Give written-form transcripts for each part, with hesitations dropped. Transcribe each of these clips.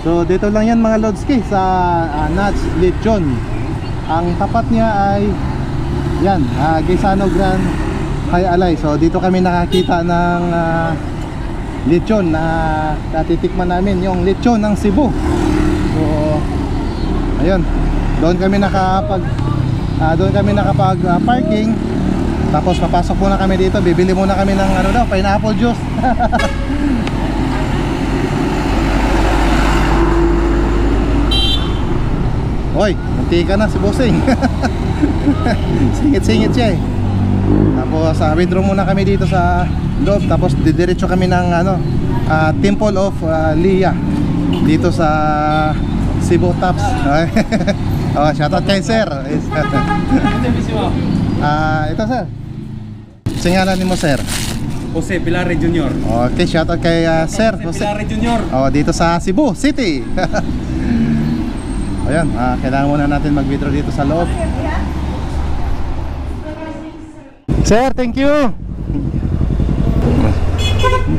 So dito lang yan mga Lodski sa Nats Lechon. Ang tapat niya ay yan, Gaisano Grand Hay Alay. So dito kami nakakita ng lechon na natitikman namin, yung lechon ng Cebu. So ayun, doon kami nakapag parking. Tapos papasok muna kami dito, bibili muna kami ng pineapple juice. Hoy, munti ka na si Bossing. Singit-singit siya eh. Tapos withdraw muna kami dito sa loob. Tapos didiretso kami ng Temple of Lia dito sa Cebu Tops. Oh, shoutout kay sir. Ito sir, singalan mo sir? Jose Pilare Jr. Okay, shoutout kay sir Jose Pilare Jr. Oh, dito sa Cebu City. Ayan, kailangan muna natin mag-withdraw dito sa loob. Sir, thank you.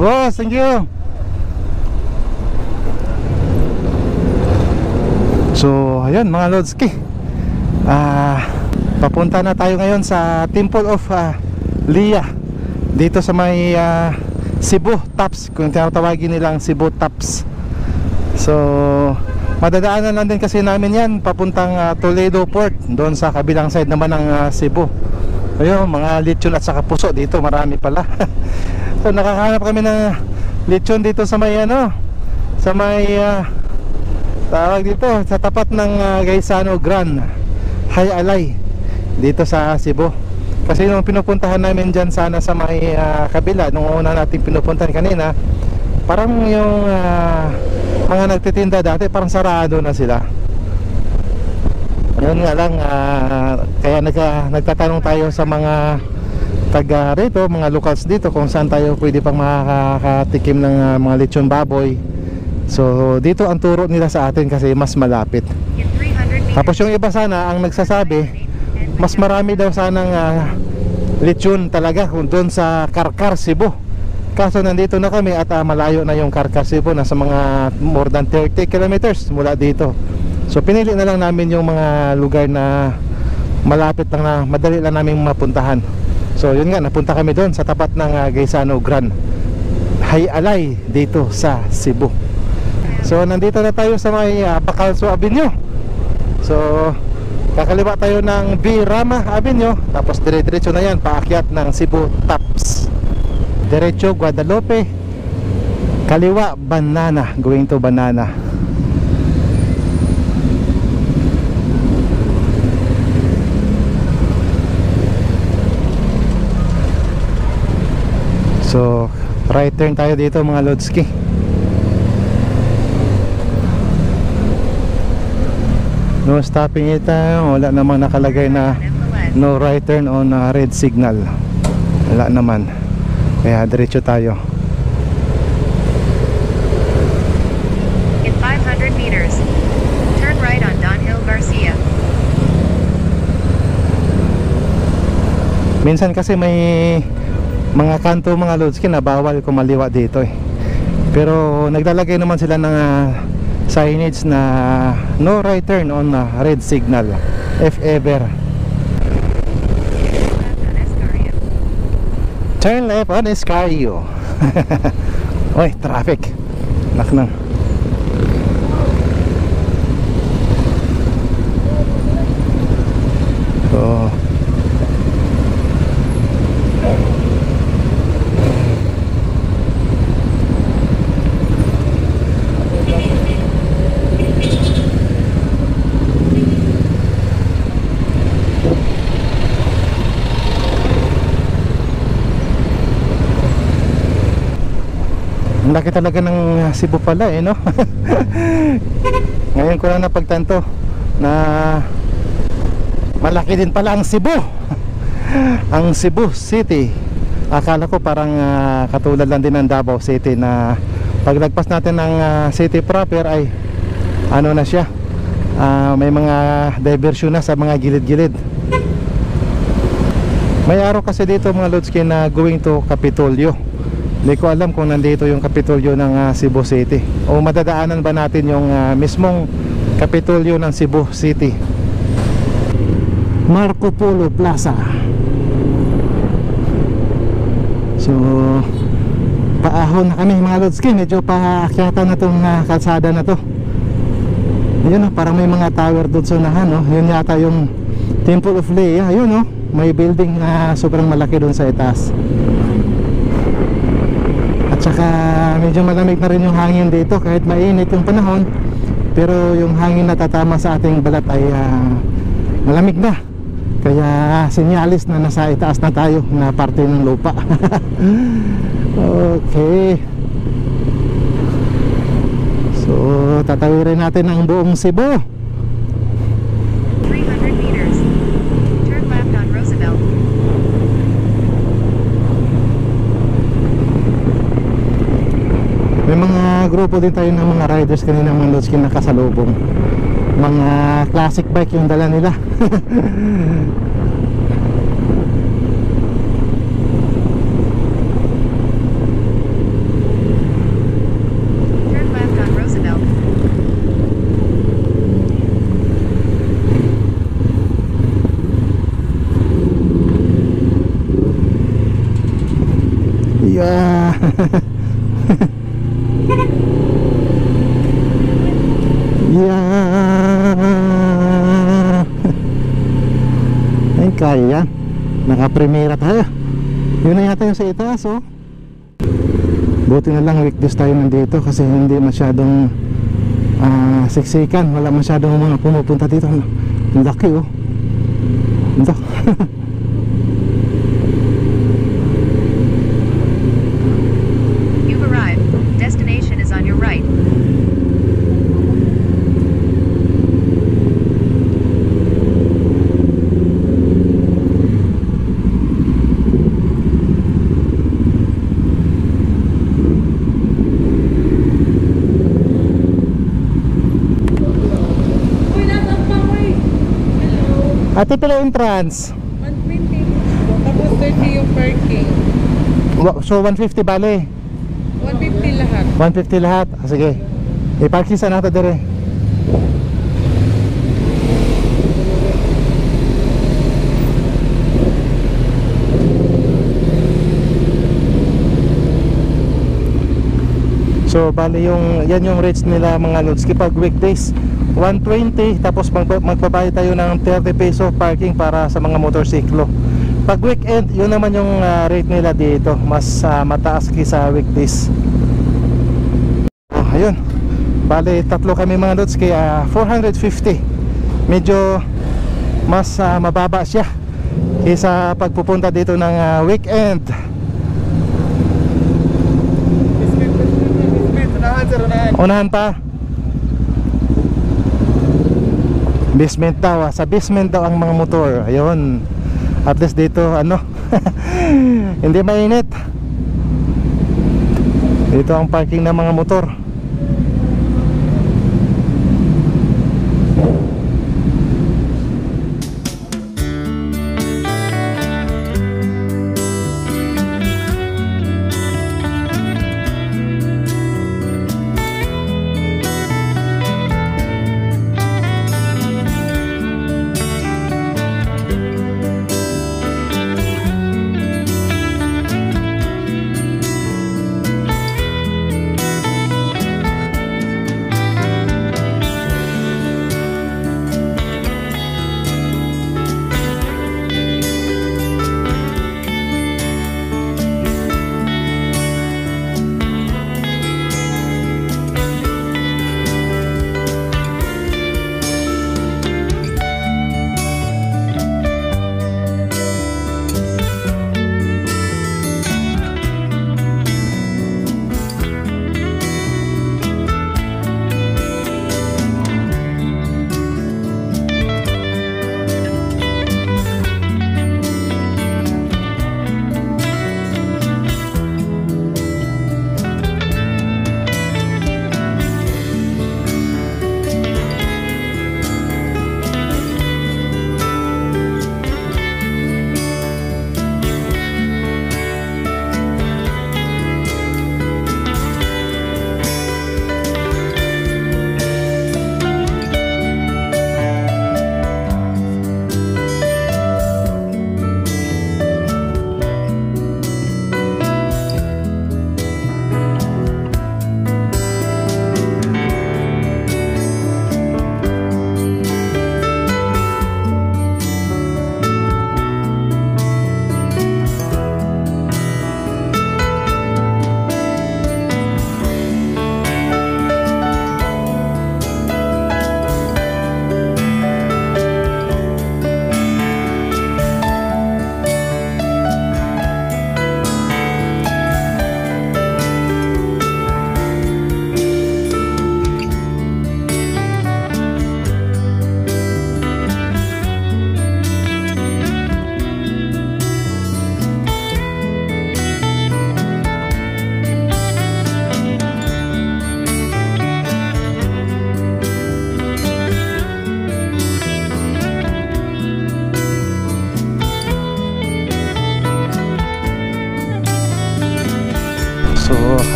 Boss, thank you. So, ayan mga Lodski, papunta na tayo ngayon sa Temple of Lia dito sa may Cebu Tops, kung tinatawagin nilang Cebu Tops. So madadaanan lang din kasi namin yan papuntang Toledo Port, doon sa kabilang side naman ng Cebu. Ayun, mga lechon at saka puso dito, marami pala. So nakakahanap kami ng lechon dito sa may sa may tawag dito sa tapat ng Gaisano Grand Hay Alay dito sa Cebu. Kasi nung pinupuntahan namin dyan sana sa may kabila, nung una natin pinupuntahan kanina, parang yung mga nagtitinda dati parang sarado na sila. Yun nga lang, kaya nagtatanong tayo sa mga taga rito, mga locals dito, kung saan tayo pwede pang makakatikim ng mga lechon baboy. So dito ang turo nila sa atin kasi mas malapit. Tapos yung iba sana ang nagsasabi mas marami daw sanang lechon talaga doon sa Karkar, Cebu. Kaso nandito na kami at malayo na yung Karkar, Cebu, nasa mga more than 30 kilometers mula dito. So pinili na lang namin yung mga lugar na malapit lang, na madali lang namin mapuntahan. So yun nga, napunta kami doon sa tapat ng Gaisano Grand Hay Alay dito sa Cebu. So nandito na tayo sa may Bacalso Avenue. So kakaliwa tayo ng Birama Avenue, tapos dire-diretso na yan paakyat ng Cebu Tops. Diretso Guadalupe, kaliwa Banana, going to Banana. So right turn tayo dito mga Lodski. No stopping ito, wala namang nakalagay na no right turn on red signal. Wala naman. Kaya diretso tayo. In 500 meters, turn right on Don Hill Garcia. Minsan kasi may mga kanto mga Lodski na bawal kumaliwa dito eh. Pero naglalagay naman sila ng signage na no right turn on red signal if ever. Turn left on Escario. Oy, traffic. Naknang. So ang laki talaga ng Cebu pala eh, no? Ngayon ko lang napagtanto na malaki din pala ang Cebu. Ang Cebu City, akala ko parang katulad lang din ng Davao City, na paglagpas natin ng city proper ay ano na siya, may mga diversion na sa mga gilid-gilid. May araw kasi dito mga Lodski na going to Kapitolyo. Hindi ko alam kung nandito yung Kapitolyo ng Cebu City o madadaanan ba natin yung mismong Kapitolyo ng Cebu City. Marco Polo Plaza. So paahon na kami mga Lodski. Medyo paakyatan na itong kalsada na to. Ayun, parang may mga tower doon sa unahan, no? Yun yata yung Temple of Leia. Ayun, no? May building na sobrang malaki doon sa itaas. At saka medyo malamig na rin yung hangin dito kahit mainit yung panahon. Pero yung hangin na tatama sa ating balat ay malamig na. Kaya sinyalis na nasa itaas na tayo na parte ng lupa. Okay. So tatawirin natin ang buong Cebu. 300 meters. Turn left on Roosevelt. May mga grupo din tayo ng mga riders kanina mga Lodski nakasalubong. Mga classic bike yung dala nila. Turn left on Roosevelt. Yeah. Yeah. Ay, kaya yan. Naka-primera tayo. Yun na yata yung sa itaas, oh. Buti na lang weekdays tayo nandito kasi hindi masyadong siksikan. Wala masyadong mga pumupunta dito. Ang laki, oh. Ito. You've arrived. Destination is on your right. Ate, pala entrance. 120. Tapos 30 yung parking. So 150 bale. 150 lahat. 150 lahat. Sige. I-parking sa nato dire. So bali yung yan yung rates nila mga Lodski pag weekdays 120 tapos magbabayad tayo ng 30 peso parking para sa mga motorsiklo. Pag weekend yun naman yung rate nila dito mas mataas kaysa weekdays. Ayun. Bali tatlo kami mga Lodski 450. Medyo mas mababa siya kaysa pagpupunta dito ng weekend. Unahan pa. Basement daw. Sa basement daw ang mga motor. Ayun. At least dito ano hindi mainit. Dito ang parking ng mga motor.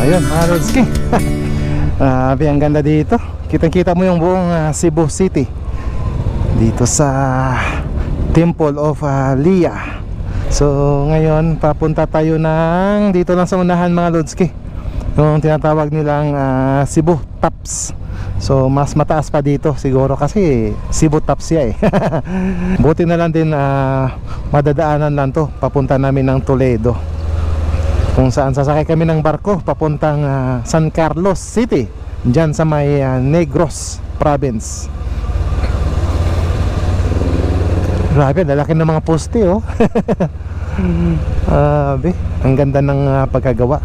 Ayun mga Lodski. Grabe, ang ganda dito. Kitang-kita mo yung buong Cebu City dito sa Temple of Leah. So ngayon papunta tayo ng dito lang sa unahan mga Lodski, yung tinatawag nilang Cebu Tops. So mas mataas pa dito siguro kasi Cebu Tops siya eh. Buti na lang din madadaanan lang to. Papunta namin ng Toledo, kung saan sasakay kami ng barko papuntang San Carlos City, dyan sa may Negros Province. Grabe, lalaki ng mga poste oh. Ang ganda ng pagkagawa.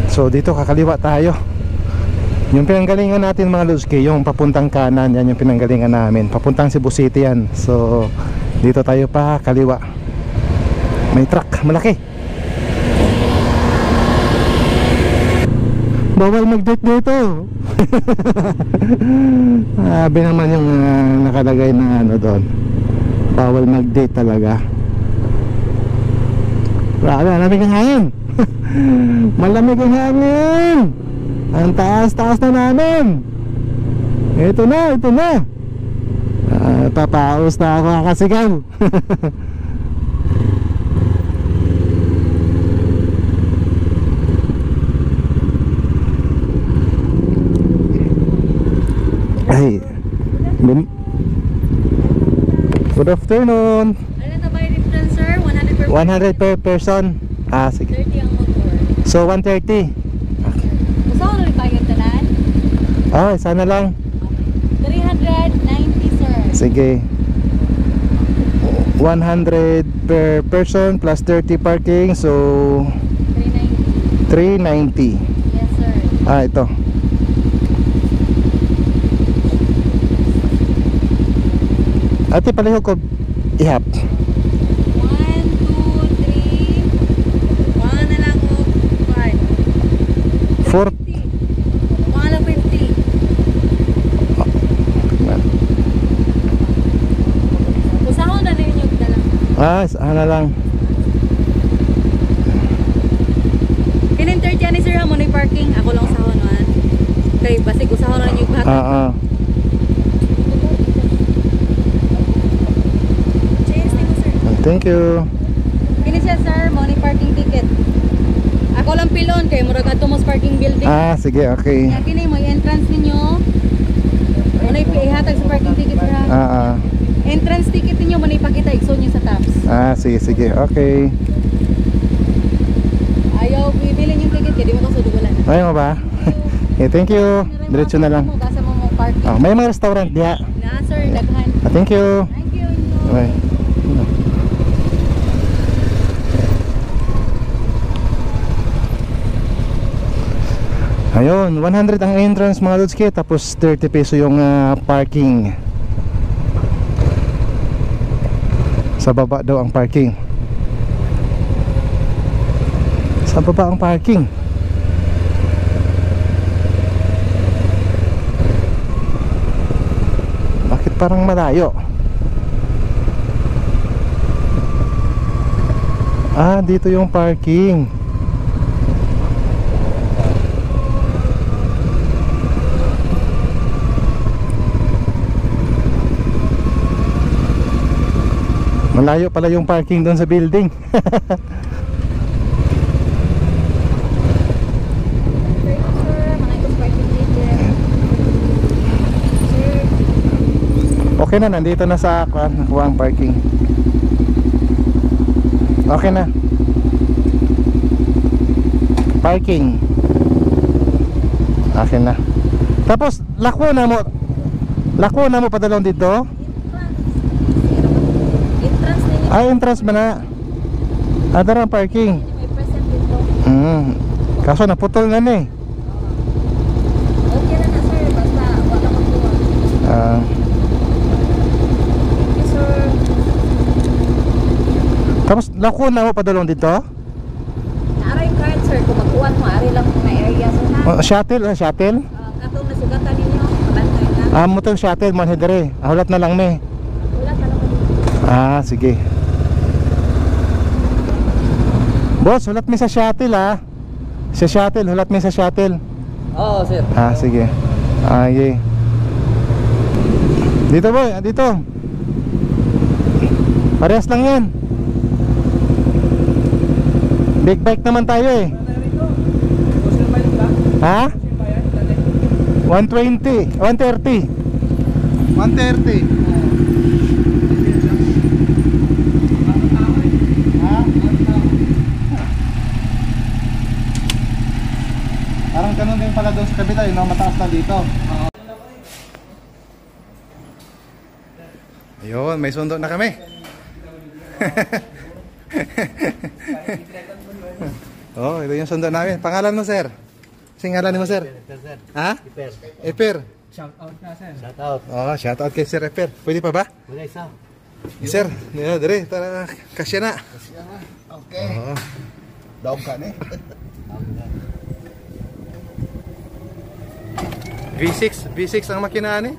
So dito kakaliwa tayo. Yung pinanggalingan natin mga Lodski, yung papuntang kanan, yan yung pinanggalingan namin. Papuntang Cebu City yan. So dito tayo pa kaliwa. May truck, malaki. Bawal mag-date dito. Sabi naman yung nakalagay na ano doon, bawal mag-date talaga. Malamig ang hangin. Malamig ang hangin. Ang taas-taas na namin. Ito na, ito na. Papaos na ako kakasigaw. Ay, good afternoon. Ano na ba yung difference, sir? 100 100 per per person. Sige. 30 ang motor. So 130. Gusto ko rin bayad talan? Oh, sana lang. 390, sir. Sige. 100 per person plus 30 parking, so 390. 390. Yes, sir. Ito. Ate, paliho ko ihap. 1, 2, 3. 1 na lang o 5. 4. 1 na 50. Usaho na rin yung dalang. Sana lang. Kinin 30 ani sir, amo na yung parking. Ako lang usaho naman. Kay basig usaho na rin yung bata. Thank you. Kini siya sir, mo ni parking ticket. Ako lang pilon kay murag adto mo sa parking building. Sige, okay. Kaya kini mo entrance ninyo. Ano ihatag sa parking ticket ha? Entrance ticket ninyo mo na ipakita igsoon niyo sa tabs. Sige, sige. Okay. Ayaw bibilin yung ticket kaya di mo kasud wala na. Ayaw mo ba? Okay, thank you. Diretso na lang. Gasa mo mo parking. May mga restaurant diha. Na sir, daghan. Thank you. Thank you. Bye. Ayun, 100 ang entrance mga Lodski, tapos 30 peso yung parking. Sa baba daw ang parking. Sa baba ang parking. Bakit parang malayo? Dito yung parking. Malayo pala yung parking doon sa building. Okay na, nandito na sa nakuha ang parking. Okay na. Parking. Okay na. Tapos lako na mo padalon dito. Entrance ninyo. Entrance ba na? Adara ang parking. May present dito. Kaso naputol na ni. Okay na na sir, basta wala magkuha. Thank you sir. Tapos lako na mo padalon dito. Naara yung card sir, kung mag-uwan mo, ari lang na area sir ha. Shuttle. Katong nasugatan ninyo, kabantay na. Mo tong shuttle man hidere. Hulat na lang me. Wala ka naman. Sige. Boss, hulat mi sa shuttle Sa shuttle, hulat mo sa shuttle. Oo, sir. Ah, sige. Okay. Dito boy, dito. Parehas lang yan. Big bike naman tayo eh. Ha? 120, 130. 130. Ha? Parang ganun din pala doon sa kabila, no? Mataas na dito. Ayun, may sundo na kami. Oh, ito yung sundo namin. Pangalan mo, sir? Singalan mo, sir? Ha? Eper. Shout out na, sir. Shout out. Oh, shout out kay Sir Eper. Pwede pa ba? Wala isa. Sir, dire, tara, kasya na. Okay. Oh. Dog ka na eh. V6 ang makinaan eh.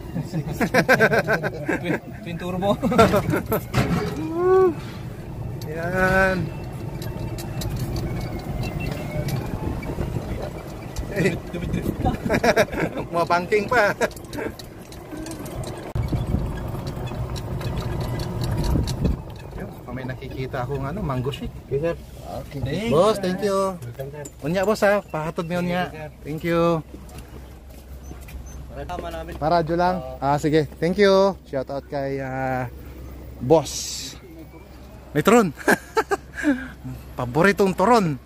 Twin turbo. Yan. Mga banking pa. May nakikita akong mango shake. Okay, sir. Okay. Boss, thank you. Unya boss ha, pahatod mo unya. Thank you. Paradyo lang. Sige. Thank you. Shout out kay boss. May turon. Paboritong turon.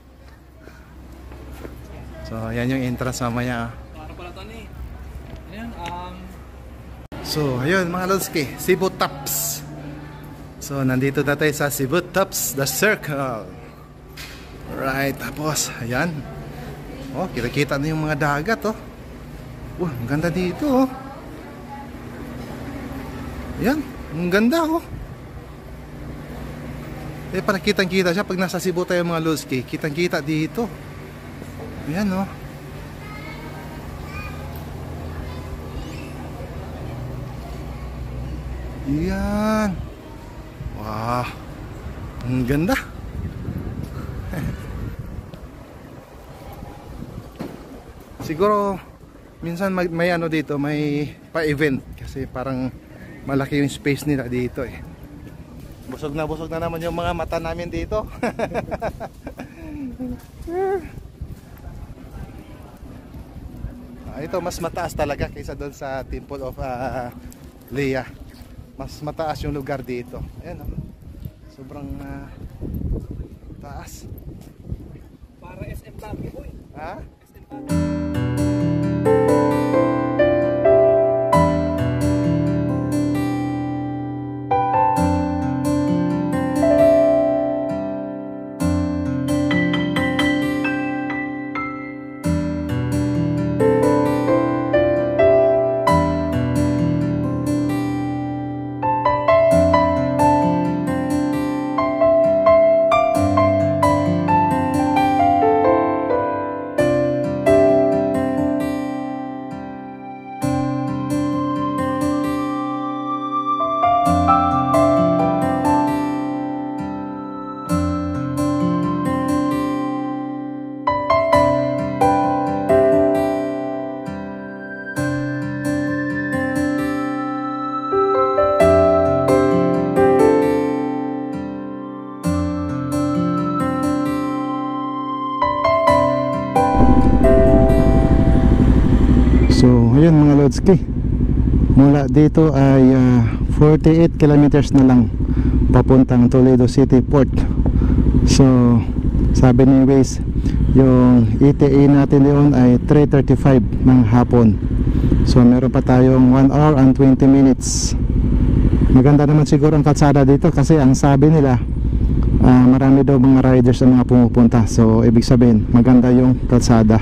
So, yan yung entrance mamaya. Para pala to ni. Ayan, So, ayun mga Lodski, Cebu Tops. So, nandito na tayo sa Cebu Tops, the circle. Right, tapos, ayan. Oh, kita-kita na yung mga dagat, oh. Wah, ang ganda dito, oh. Ayan, ang ganda, oh. Parang kitang-kita siya pag nasa Cebu tayo mga Lodski. Kitang-kita dito. Ayan, oh. Ayan. Wow. Ang ganda. Siguro minsan may dito, may pa-event kasi parang malaki yung space nila dito eh. Busog na naman yung mga mata namin dito. Ito mas mataas talaga kaysa doon sa Temple of Lea. Mas mataas yung lugar dito. Ayan, oh. Sobrang taas. para SM Baguio, boy. Ha? SM Baguio. So ayun mga Lodski, mula dito ay 48 kilometers na lang papuntang Toledo City Port. So sabi ni Waze, yung ETA natin doon ay 3:35 ng hapon. So meron pa tayong 1 hour and 20 minutes. Maganda naman siguro ang kalsada dito kasi ang sabi nila marami daw mga riders na mga pumupunta. So ibig sabihin maganda yung kalsada.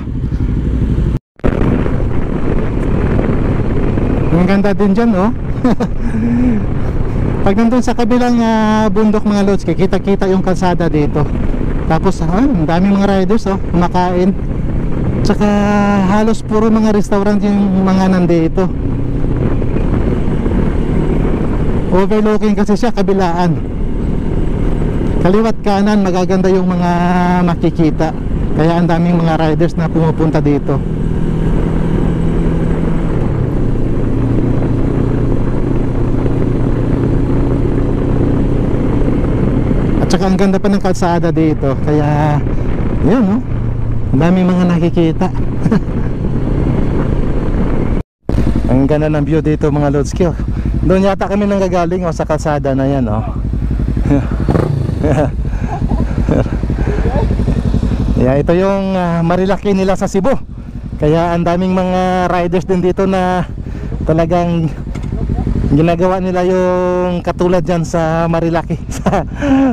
Ang ganda din dyan, oh. Pag nandun sa kabilang bundok mga Lodski, kita-kita yung kalsada dito. Tapos ang daming mga riders, oh, kumakain. Tsaka halos puro mga restaurant yung mga nandito. Overlooking kasi siya, kabilaan. Kaliwat kanan, magaganda yung mga makikita. Kaya ang daming mga riders na pumupunta dito. At saka ang ganda pa ng kalsada dito. Kaya yun, no? Ang daming mga nakikita. Ang ganda ng view dito mga Lodski. Doon yata kami nanggagaling sa kalsada na yan, oh. Yeah, ito yung Marilaki nila sa Cebu. Kaya ang daming mga riders din dito na talagang ginagawa nila yung katulad dyan sa Marilaki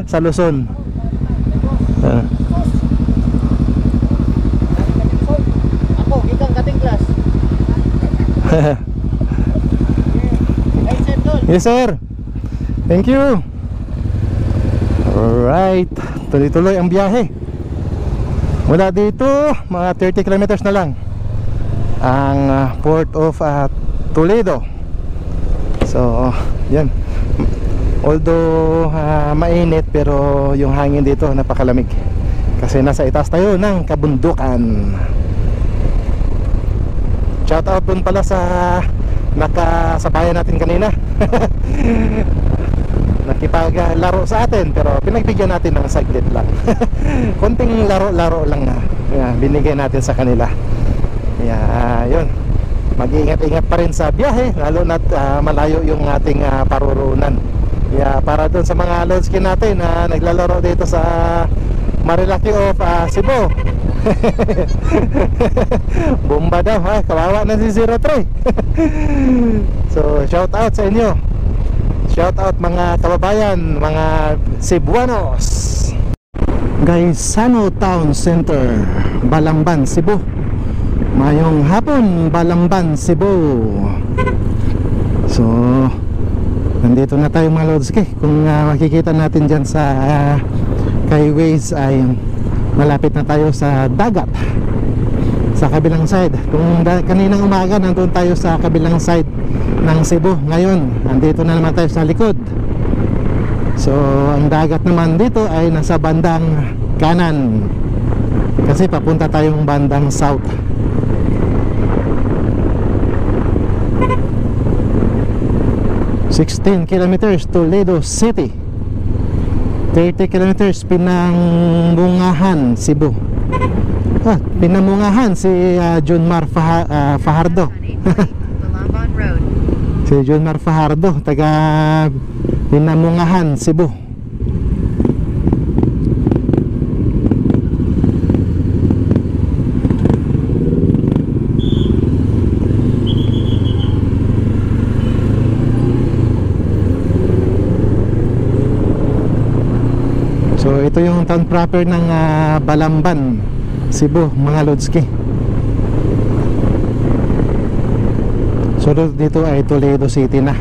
sa Luzon. Ako, ikang kating class. Yes sir, thank you. Alright, tuloy-tuloy ang biyahe. Mula dito mga 30 kilometers na lang ang Port of Toledo. So yan, although mainit, pero yung hangin dito napakalamig kasi nasa itaas tayo ng kabundukan. Shout out dun pala sa nakasabayan natin kanina. Nakipaglaro sa atin, pero pinagbigyan natin ng saglit lang. Konting laro-laro lang na binigay natin sa kanila. Yun, mag-ingat-ingat pa rin sa biyahe, lalo na't malayo yung ating paruroonan. Para dun sa mga Lodski natin na naglalaro dito sa Marilaki of Cebu. Bomba daw, kawawa na si 03. So shout out sa inyo. Shout out mga kababayan, mga Cebuanos. Gaisano Town Center, Balamban, Cebu. Mayong hapon, Balamban, Cebu. So nandito na tayo mga Lodski. Kung makikita natin dyan sa highways ay malapit na tayo sa dagat, sa kabilang side. Kung kaninang umaga nandun tayo sa kabilang side ng Cebu, ngayon andito na naman tayo sa likod. So ang dagat naman dito ay nasa bandang kanan, kasi papunta tayong bandang south. (16 kilometers Toledo City, 30 kilometers Pinangungahan, Cebu. Pinangungahan si Junmar Fajardo. Balamban Road. Si Junmar Fajardo, taga Pinangungahan, Cebu. So ito yung town proper ng Balamban, Cebu mga Lodski. So dito ay Toledo City na.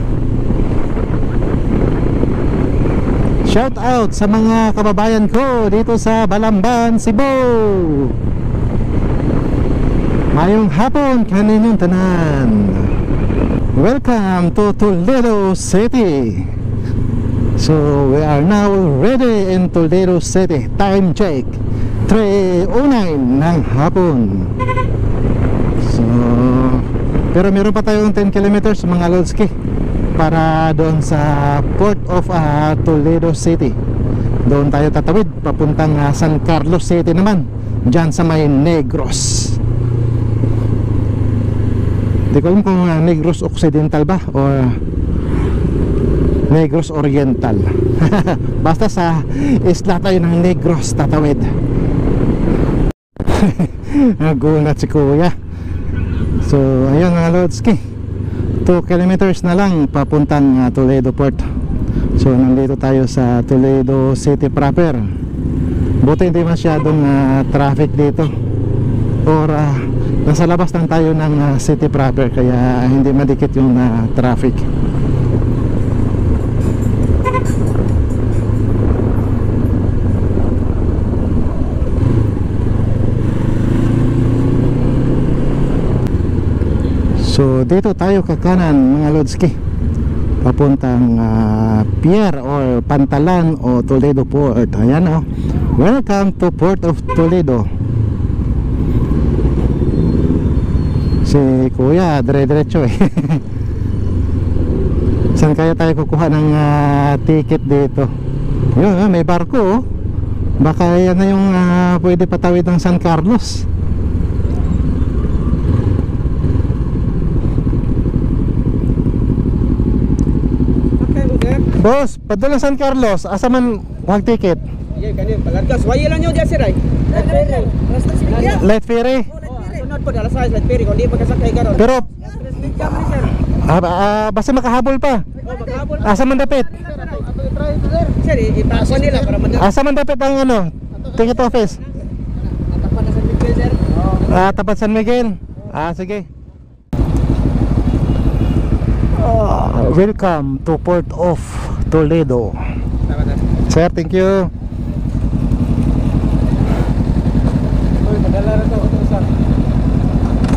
Shout out sa mga kababayan ko dito sa Balamban, Cebu. Mayong hapon kaninyong tanan. Welcome to Toledo City. So we are now ready in Toledo City. Time check 3:09 ng hapon. So pero meron pa tayong 10 kilometers mga Lodski para doon sa Port of Toledo City. Doon tayo tatawid papuntang San Carlos City naman, dyan sa may Negros. Di ko alam kung Negros Occidental ba o Negros Oriental. Basta sa isla tayo ng Negros tatawid. Nagunat si kuya. So ayun mga Lodski, 2 kilometers na lang papuntang Toledo Port. So nandito tayo sa Toledo City proper. Buti hindi masyadong traffic dito, or nasa labas lang tayo ng city proper, kaya hindi madikit yung traffic. So dito tayo kakanan mga Lodski, papuntang pier or pantalan o Toledo Port. Ayan, oh. Welcome to Port of Toledo. Si kuya, dire-diretso eh. Saan kaya tayo kukuha ng ticket dito? Yun, may barko oh. Baka yan na yung pwede patawid ng San Carlos. Okay mo sir. Boss, padala San Carlos, asa man wag ticket? Iya kanin palargas. Why lang nyo dyan sir ay? Rasta siligya. Light ferry. Sunod po alas 6 light ferry. Kung di pagkasakay karon. Pero Street jam ni sir. basta makahabol pa. Oh, maghabol. Asa man dapit? Sir, ipakwa nila para man. Asa man dapit ang ticket office? Tapan na sa Miguel sir. Oh. Tapat San Miguel. Sige. Welcome to Port of Toledo. Sir, thank you. Oy, madala ra to sa.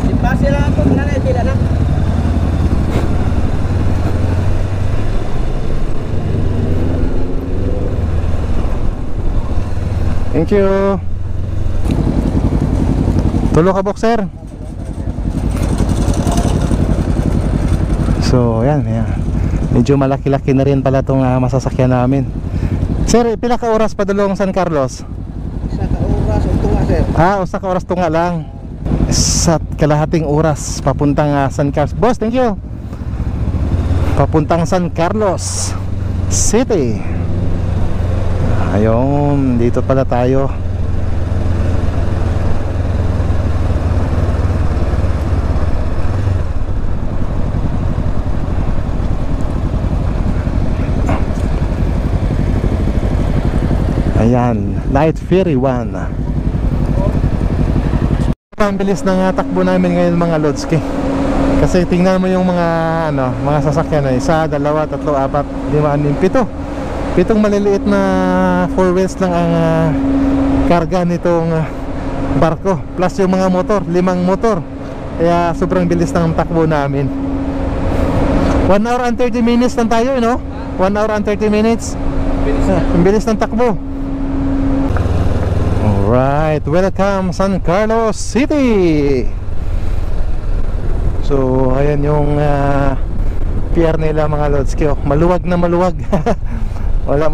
Ipase lang ako na pila na. Thank you. Tulo ka boxer. So, yan. Medyo malaki-laki na rin pala itong masasakyan namin. Sir, pila ka oras padulong San Carlos? Isa ka oras o tunga sir. Usa ka oras tunga lang. Sa kalahating oras papuntang San Carlos. Boss, thank you. Papuntang San Carlos City. Ayun, dito pala tayo. Ayan, Light Ferry 1. Ang bilis ng takbo namin ngayon mga Lodski. Kasi tingnan mo yung mga mga sasakyan na 1, 2, 3, 4, 5, 6, 7, 7 maliliit na 4 wheels lang ang karga nitong barko. Plus yung mga motor, 5 motor. Kaya sobrang bilis ng takbo namin. 1 hour and 30 minutes lang tayo, 1 hour and 30 minutes. Ang bilis ng takbo. Alright, welcome San Carlos City. So, ayan yung pier nila mga Lodski. Maluwag na maluwag. Wala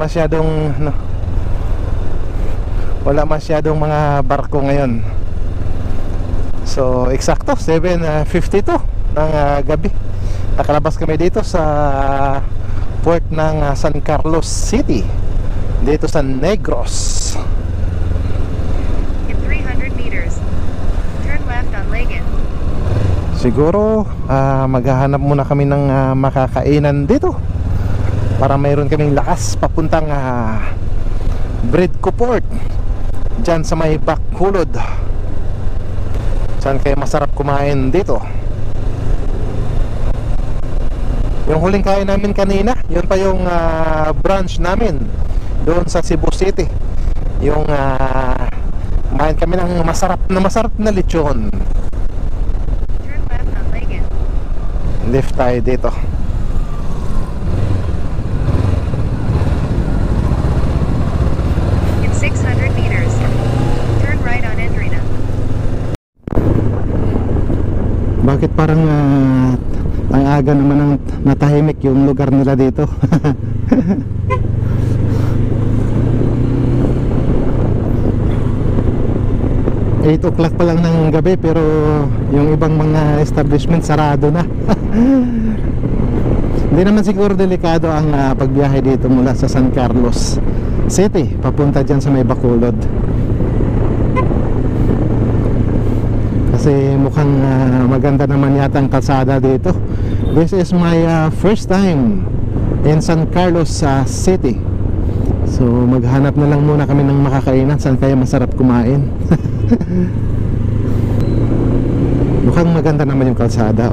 masyadong mga barko ngayon. So, eksakto 7:52 ng gabi. Nakalabas kami dito sa port ng San Carlos City, dito sa Negros. In 300 meters, turn left on Lagan. Siguro maghahanap muna kami ng makakainan dito para mayroon kaming lakas papuntang Bridco Port, dyan sa may Bacolod. Saan kaya masarap kumain dito? Yung huling kain namin kanina, yun pa yung branch namin doon sa Cebu City. Yung kumain kami ng masarap na lechon. Turn left on Lagan. Lift tayo dito. In 600 meters, turn right on Endrina. Bakit parang ang aga naman ng natahimik yung lugar nila dito? 8 o'clock pa lang ng gabi pero yung ibang mga establishment sarado na. Hindi naman siguro delikado ang pagbiyahe dito mula sa San Carlos City papunta dyan sa may Bacolod. Kasi mukhang maganda naman yata ang kalsada dito. This is my first time in San Carlos City. So maghanap na lang muna kami ng makakainan. Saan kaya masarap kumain? Mukhang maganda naman yung kalsada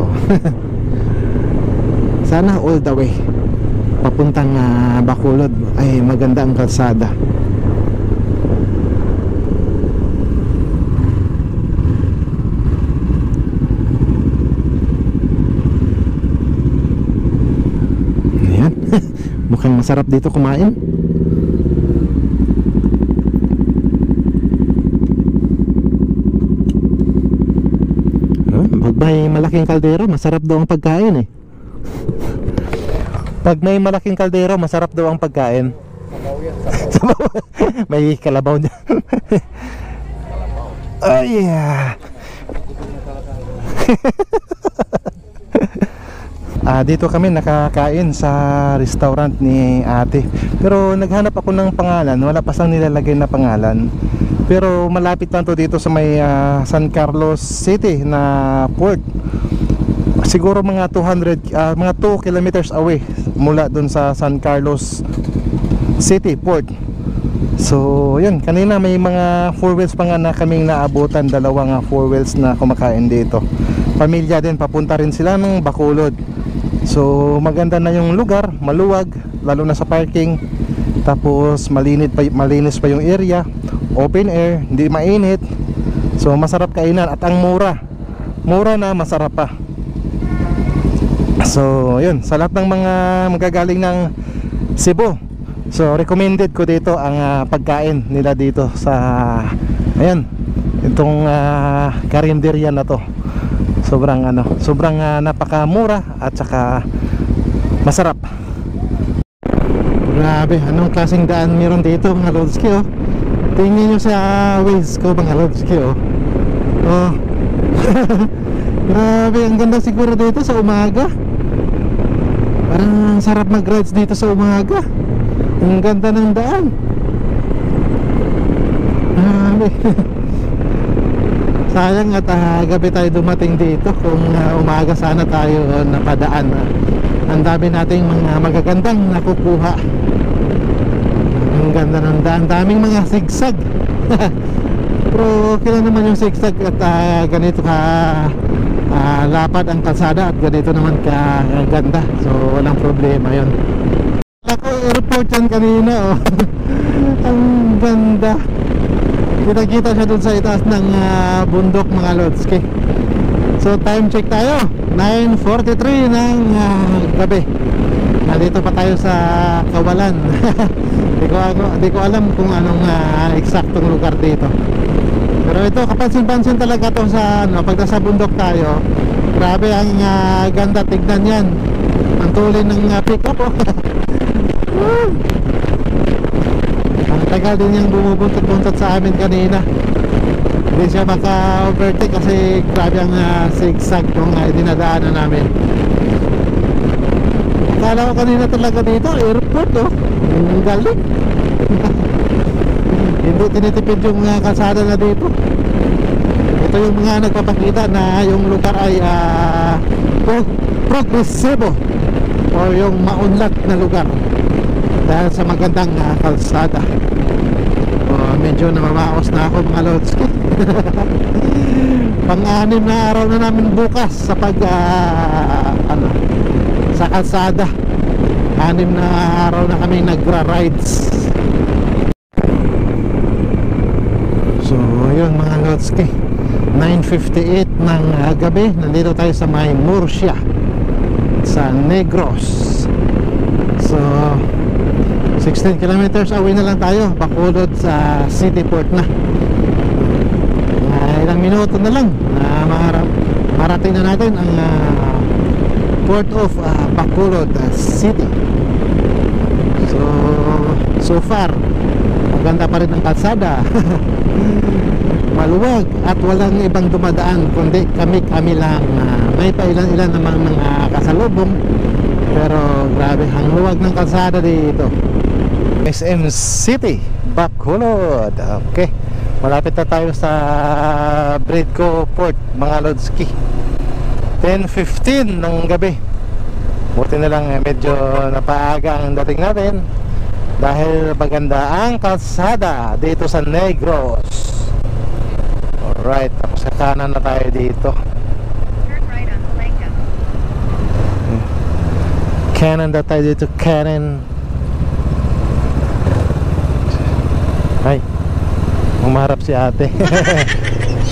Sana all the way papuntang Bacolod ay maganda ang kalsada. Ayan. Mukhang masarap dito kumain. May malaking kaldero, masarap daw ang pagkain eh. Pag may malaking kaldero, masarap daw ang pagkain. Sabaw. May kalabaw dyan. Ay, dito kami nakakain sa restaurant ni ate. Pero naghanap ako ng pangalan, wala pa sang nilalagay na pangalan. Pero malapit lang to dito sa may San Carlos City na port. Siguro mga 2 kilometers away mula dun sa San Carlos City port. So yun, kanina may mga 4 wheels pa nga na kaming naabutan, dalawang 4 wheels na kumakain dito. Pamilya din, papunta rin sila ng Bacolod. So maganda na yung lugar, maluwag, lalo na sa parking. Tapos malinis pa yung area, open air, hindi mainit. So masarap kainan at ang mura. Mura na masarap pa. So yun, sa lahat ng mga magagaling ng Cebu, so recommended ko dito ang pagkain nila dito sa ayan, itong karinderya na to. Sobrang napakamura at saka masarap. Grabe, anong klaseng daan meron dito mga Lodski oh. Tingnan nyo sa Waze ko mga Lodski oh. Oh. Grabe, ang ganda siguro dito sa umaga. Parang sarap mag-rides dito sa umaga. Ang ganda ng daan. Grabe. Sayang at gabi tayo dumating dito. Kung umaga sana tayo napadaan. Ang dami nating mga magagandang nakukuha. Ang ganda ng daan, daming mga sigsag. Pero okay lang naman yung sigsag at ganito ka lapad ang kalsada at ganito naman ka ganda. So walang problema yun. Ako airport yan kanina oh. Ang ganda. Kita-kita siya dun sa itaas ng bundok mga Lodski. So time check tayo, 9:43 ng gabi. Nandito pa tayo sa Kawalan. Di ko alam kung anong eksaktong lugar dito. Pero ito, kapansin-pansin talaga to sa pag nasa bundok tayo. Grabe ang ganda, tignan yan. Ang tuloy ng pick-up oh. Ang tagal din yung bumubuntot-buntot sa amin kanina. Hindi siya maka-overtake kasi grabe ang zigzag nung dinadaanan namin. Akala ko kanina talaga dito airport oh. Ang galing. Hindi tinitipid yung kalsada na dito. Ito yung mga nagpapakita na yung lugar ay progresibo o yung maunlad na lugar dahil sa magandang kalsada. Medyo namamaos na ako mga Lodski. Pang-anim na araw na namin bukas sa sa kalsada. 6 na araw na kami nagra-rides. So ayun mga Lodski, 9:58 ng gabi. Nandito tayo sa may Murcia sa Negros. So 16 kilometers away na lang tayo, Bacolod sa City Port na. Ilang minuto na lang marating na natin ang Port of Bacolod City. So far maganda pa rin ang kalsada. Maluwag at walang ibang dumadaan kundi kami lang. May pa ilan namang mga kasalubong, pero grabe ang luwag ng kalsada dito. SM City, Bacolod. Okay, malapit na tayo sa Bridco Port mga Lodski. 10:15 ng gabi. Buti na lang medyo napaaga ang dating natin dahil maganda ang kalsada dito sa Negros. Alright, tapos sa kanan na tayo dito. Turn right on Palenque. Kanan na tayo dito, kanan. Ay, umarap si ate.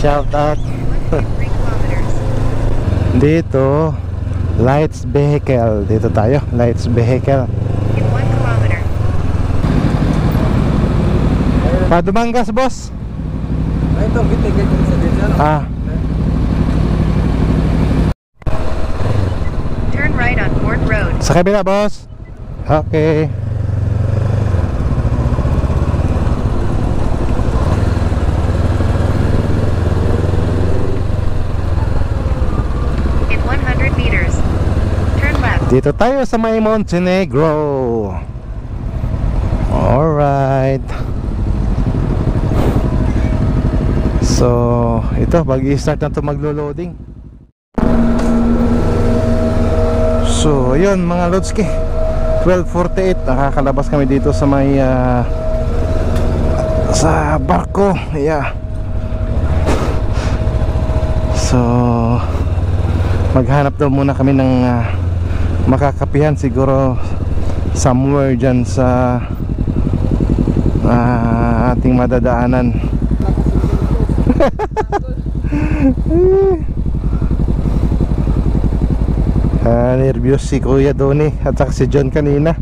Shout out. 3 kilometers. Dito Lights Vehicle. Dito tayo, Lights Vehicle. In 1 kilometer. Padumanggas boss. Ito, kita sa dito. Ah, Sa kabila, boss. Okay. In 100 meters, turn left. Dito tayo sa may Montenegro. Alright. So, ito, mag-i-start na ito maglo-loading. So, yun mga Lodski, 12:48, nakakalabas kami dito sa may sa barko. Yeah. So, maghanap daw muna kami ng makakapihan, siguro somewhere dyan sa ating madadaanan. Nervyos si Kuya Donnie at saka si John kanina.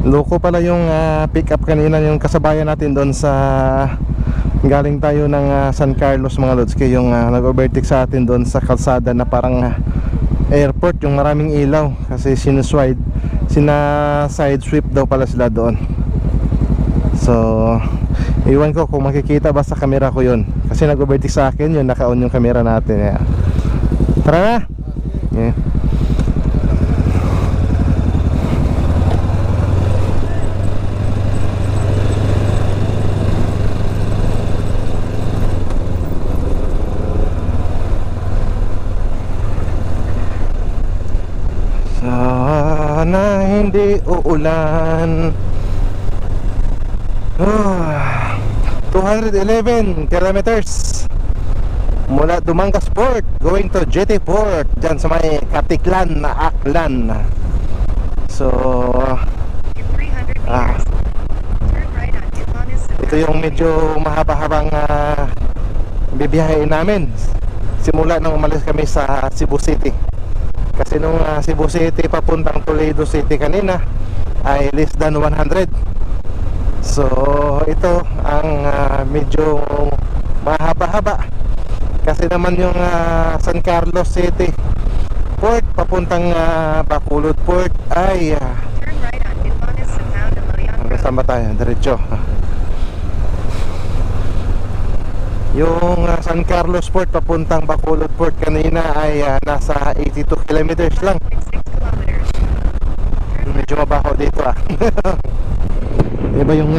Loko pala yung pick up kanina, yung kasabayan natin doon sa galing tayo ng San Carlos mga Lodski, yung nag-overtake sa atin doon sa kalsada na parang airport, yung maraming ilaw kasi side sweep daw pala sila doon. So iwan ko kung makikita ba sa camera ko yun, kasi nag-overtake sa akin yun, naka-on yung camera natin. Yeah. Tara na. Yeah. Sana hindi uulan. 211 kilometers mula Dumangas Port going to JT Port, dyan sa may Katiklan na Aklan. So In 300 meters, turn right on Ilonis. ito yung medyo mahaba-habang bibiyahin namin simula nung umalis kami sa Cebu City. Kasi nung Cebu City papuntang Toledo City kanina ay less than 100. So ito ang medyo mahaba-haba. Kasi naman yung San Carlos City Port papuntang Bacolod Port ay Turn right on Ilonis sa Town de Loyan hanggang saan ba tayo? Diretso. Yung San Carlos Port papuntang Bacolod Port kanina ay nasa 82 kilometers lang. 6 kilometers. Medyo mabaho dito Iba yung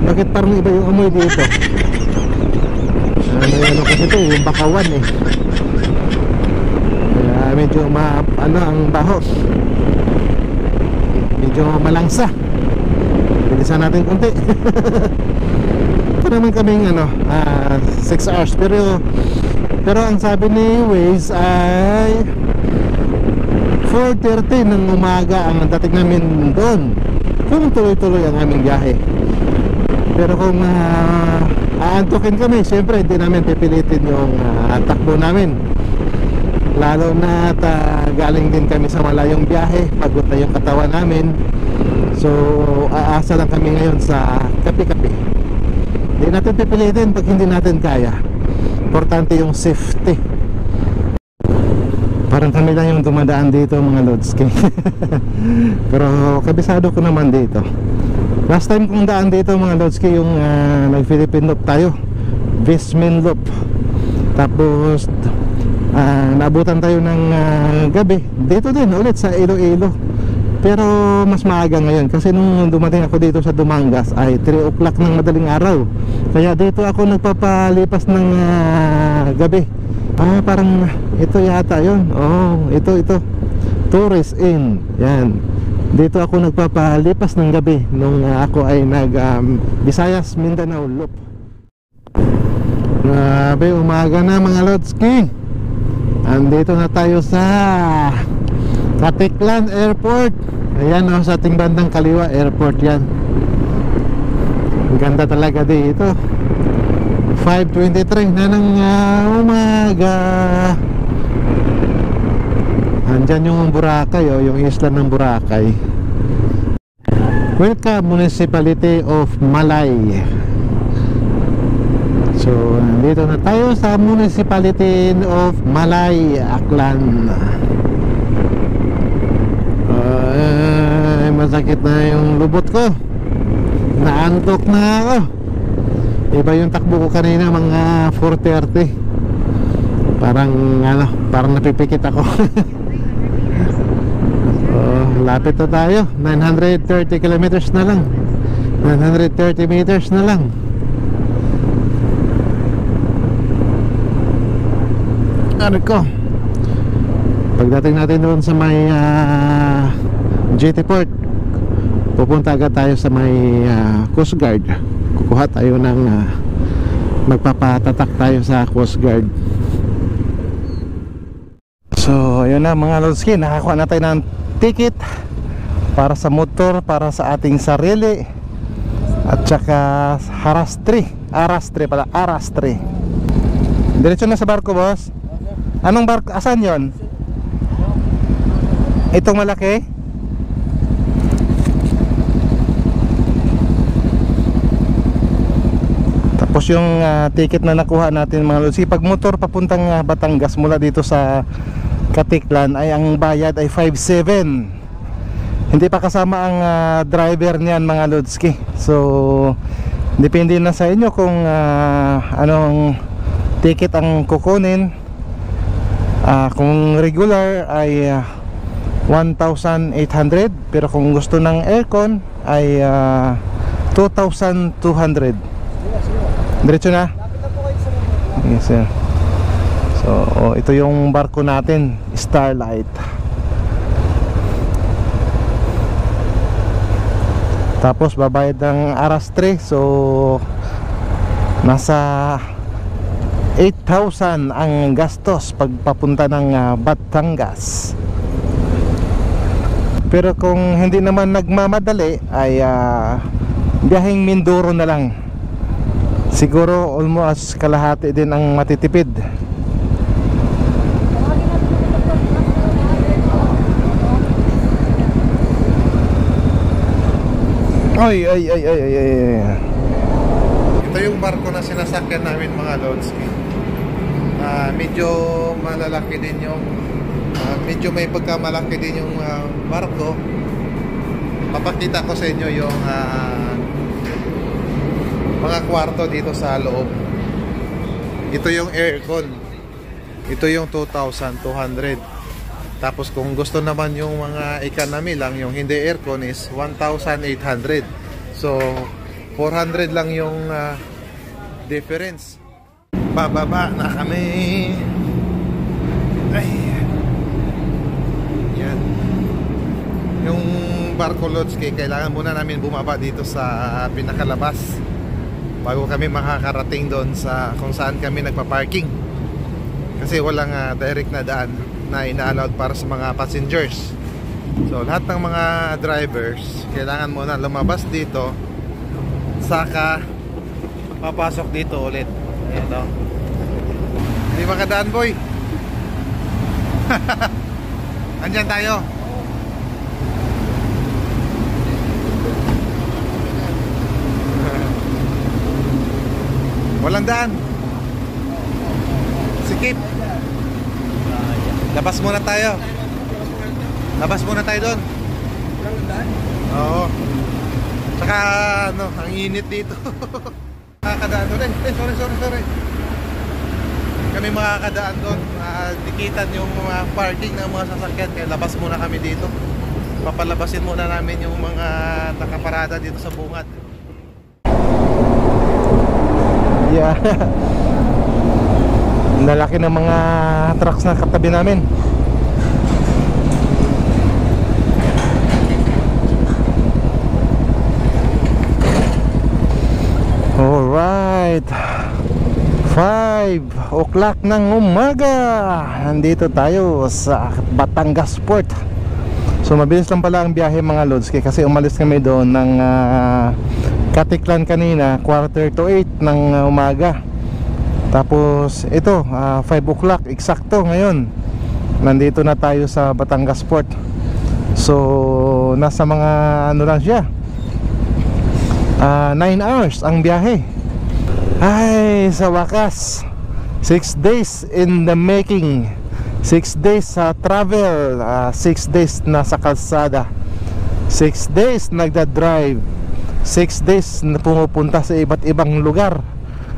bakit parang iba yung amoy dito? Ano kasi ito, yung bakawan Kaya medyo ang baho. Medyo malangsa. Bilisan natin konti. Ito naman kaming 6 hours, pero ang sabi ni Waze ay 4:30 ng umaga ang dating namin doon, kung tuloy-tuloy ang aming biyahe. Pero kung aantukin kami, siyempre hindi namin pipilitin yung takbo namin, lalo na galing din kami sa malayong biyahe, pagod na yung katawan namin. So aasa lang kami ngayon sa kape-kape. Hindi natin pipilitin pag hindi natin kaya. Importante yung safety. Parang kami lang yung dumadaan dito mga Lodski. Pero kabisado ko naman dito. Last time kong daan dito mga Lodski, yung nag-Philippine Loop tayo, Vismin Loop. Tapos naabutan tayo ng gabi dito din ulit sa Iloilo. Pero mas maaga ngayon kasi nung dumating ako dito sa Dumangas ay 3 o'clock ng madaling araw. Kaya dito ako nagpapalipas ng gabi. Parang ito yata yun. Ito Tourist Inn. Yan. Dito ako nagpapalipas ng gabi nung ako ay Visayas Mindanao Loop. Grabe, umaga na mga Lodski. Andito na tayo sa Katiklan Airport. Ayan sa ating bandang kaliwa, airport yan. Ang ganda talaga dito. 5:23 na ng umaga. Andyan yung Boracay, yung isla ng Boracay. Welcome Municipality of Malay. So nandito na tayo sa Municipality of Malay, Aklan. masakit na yung lubot ko. Naantok na ako. Iba yung takbo ko kanina, mga 4:30. Parang parang napipikit ako. Lapit na tayo. 930 kilometers na lang. 930 meters na lang. Ano ko? Pagdating natin doon sa may GT Port, pupunta agad tayo sa may Coast Guard. Kukuha tayo ng magpapatatak tayo sa Coast Guard. So ayun na mga Lodski, nakakuha na tayo ng ticket para sa motor, para sa ating sarili, at saka Arastre. Diretso na sa barko, boss. Anong barko? Asan yon? Itong malaki? Tapos yung ticket na nakuha natin mga Lodski, pag motor papuntang Batangas mula dito sa Katiklan, ay ang bayad ay 5,700. Hindi pa kasama ang driver niyan mga Lodski. So depende na sa inyo kung anong ticket ang kukunin. Kung regular ay 1,800, pero kung gusto ng aircon ay 2,200. Diretso na? Yes sir. So ito yung barko natin, Starlight. Tapos babayad ng Arastre. So nasa 8,000 ang gastos pagpapunta ng Batangas. Pero kung hindi naman nagmamadali ay biyaheng Mindoro na lang. Siguro almost kalahati din ang matitipid. Ay. Ito yung barko na sinasakyan namin mga Lodski. Medyo malalaki din yung medyo may pagkamalaki din yung barko. Papakita ko sa inyo yung mga kwarto dito sa loob. Ito yung aircon. Ito yung 2,200. Tapos kung gusto naman yung mga economy lang, yung hindi aircon is 1,800. So 400 lang yung difference. Bababa na kami. Ay. Yan. Yung barko Lodski, kailangan muna namin bumaba dito sa pinakalabas bago kami makakarating doon sa kung saan kami nagpa-parking. Kasi walang direct na daan na ina-allowed para sa mga passengers. So lahat ng mga drivers kailangan muna lumabas dito, saka papasok dito ulit. Ayan o. Hindi makadaan boy. Andyan tayo. Walang daan. Sikip. Labas muna tayo. Labas muna tayo doon. Oo. Saka ang init dito. Makakadaan doon. Sorry. Kami makakadaan doon. Dikitan yung mga parking ng mga sasakyan. Kaya labas muna kami dito. Papalabasin muna namin yung mga nakaparada dito sa bungad. Yeah. Nalaki ng mga trucks na katabi namin. Alright, 5 o'clock ng umaga. Nandito tayo sa Batangas Port. So mabilis lang pala ang biyahe mga Lodski, kasi umalis kami doon ng Katiklan kanina 7:45 ng umaga. Tapos ito 5 o'clock eksakto ngayon. Nandito na tayo sa Batangas Port. So nasa mga lang siya 9 hours ang biyahe. Ay, sa wakas 6 days in the making. 6 days sa travel, 6 days na sa kalsada. 6 days nagda-drive, 6 days na pumupunta sa iba't ibang lugar.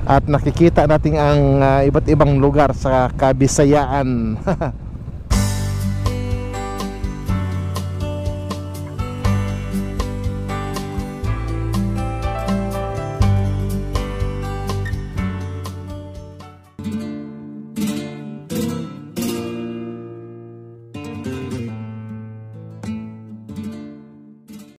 At nakikita natin ang iba't ibang lugar sa Kabisayaan.